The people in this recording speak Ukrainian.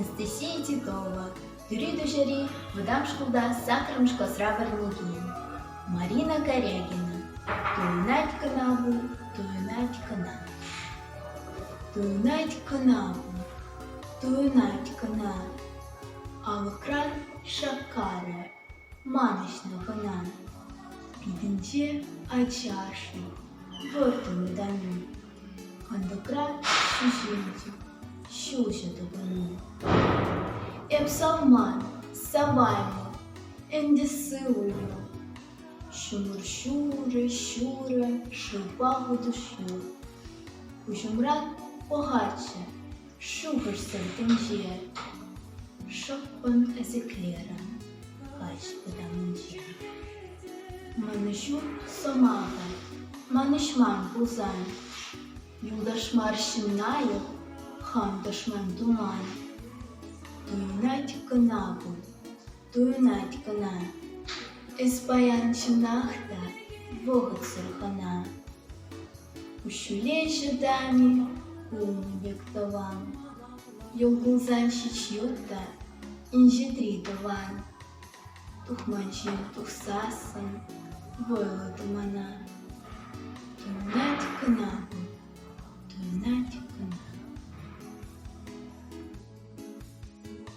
Анастасия Титова, Юрий Жюри, Выдам Шкулда, Сакрамшко Сраверники, Марина Корягина, Туйнать канаву, Туйнать канаву, Туйнать канаву, Туйнать канаву, Алкран Шакара, Маночна канаву, Підінче Ачашу, Вортами дану, Андократ Шушинчу, Шуша Топану. Епсалман, Саваймо, Ендесилою, Шумуршуре, Шуре, Шупагу душу, Кушумрат Погаче, Шухар Сертенче, Шоппан Ezeklerem, Kaç Pedamınca. Manışur Somağda, Manışman Buzan, Yoldaşmar Şimnayo, Ханташман Думан, Туйнать канаву, Туйнать кана, Еспаян Чинахта, Вогат Сархана, Ушуле Жадами, Ум Бектован, Йолгулзан Чичьюта, Инжитритован, Тухманчин Тухсасан, Войло Тумана, Туйнать канаву, Туйнать